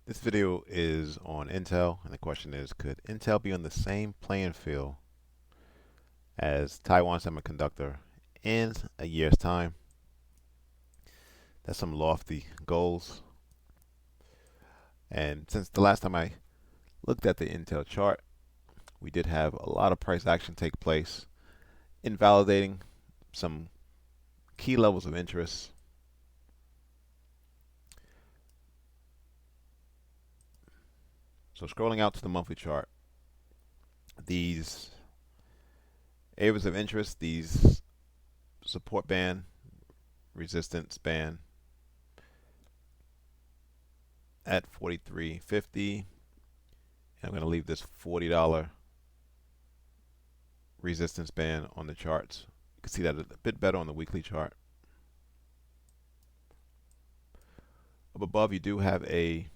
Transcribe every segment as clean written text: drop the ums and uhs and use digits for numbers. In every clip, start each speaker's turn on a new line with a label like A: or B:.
A: This video is on Intel, and the question is, could Intel be on the same playing field as Taiwan Semiconductor in a year's time? That's some lofty goals. And since the last time I looked at the Intel chart, we did have a lot of price action take place, invalidating some key levels of interest. So scrolling out to the monthly chart, these areas of interest, these support band, resistance band at 43.50, and I'm going to leave this $40 resistance band on the charts. You can see that a bit better on the weekly chart. Up above, you do have a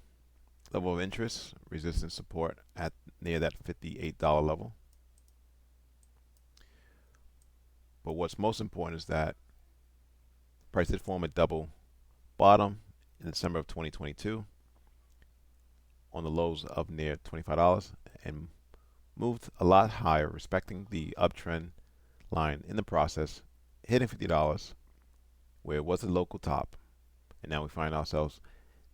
A: level of interest, resistance support at near that $58 level. But what's most important is that price did form a double bottom in December of 2022 on the lows of near $25 and moved a lot higher, respecting the uptrend line in the process, hitting $50 where it was a local top, and now we find ourselves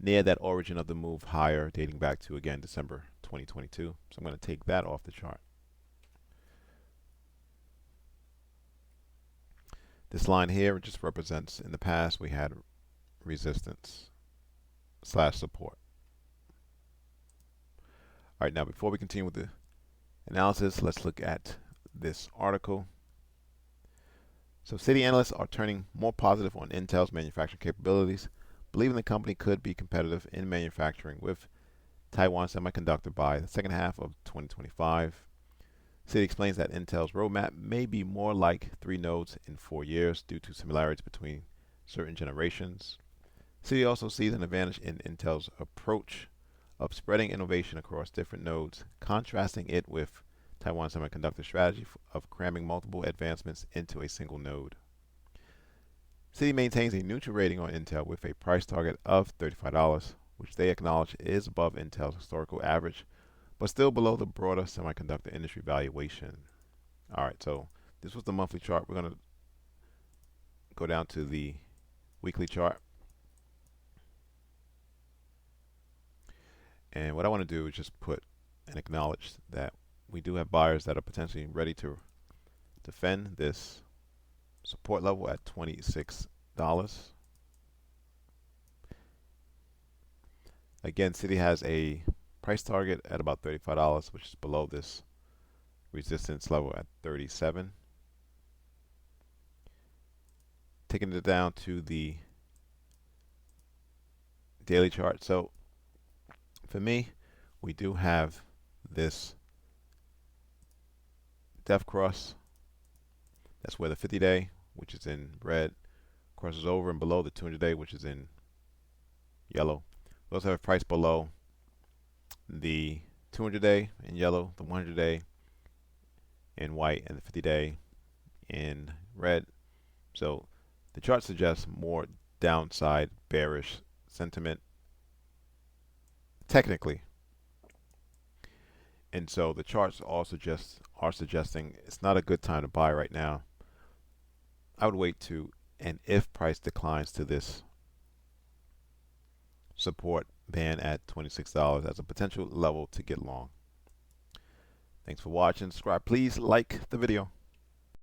A: near that origin of the move higher, dating back to, again, December 2022. So I'm going to take that off the chart. This line here just represents, in the past, we had resistance / support. All right, now before we continue with the analysis, let's look at this article. So Citi analysts are turning more positive on Intel's manufacturing capabilities, believing the company could be competitive in manufacturing with Taiwan Semiconductor by the second half of 2025. Citi explains that Intel's roadmap may be more like 3 nodes in 4 years due to similarities between certain generations. Citi also sees an advantage in Intel's approach of spreading innovation across different nodes, contrasting it with Taiwan Semiconductor strategy of cramming multiple advancements into a single node. Citi maintains a neutral rating on Intel with a price target of $35, which they acknowledge is above Intel's historical average, but still below the broader semiconductor industry valuation. All right, so this was the monthly chart. We're going to go down to the weekly chart. And what I want to do is just put and acknowledge that we do have buyers that are potentially ready to defend this support level at $26. Again, Citi has a price target at about $35, which is below this resistance level at 37. Taking it down to the daily chart. So for me, we do have this depth cross. That's where the 50-day, which is in red, crosses over, and below the 200-day, which is in yellow. We also have a price below the 200-day in yellow, the 100-day in white, and the 50-day in red. So the chart suggests more downside bearish sentiment technically. And so the charts are suggesting it's not a good time to buy right now. I would wait to, and if price declines to this support band at $26 as a potential level to get long. Thanks for watching. Subscribe. Please like the video.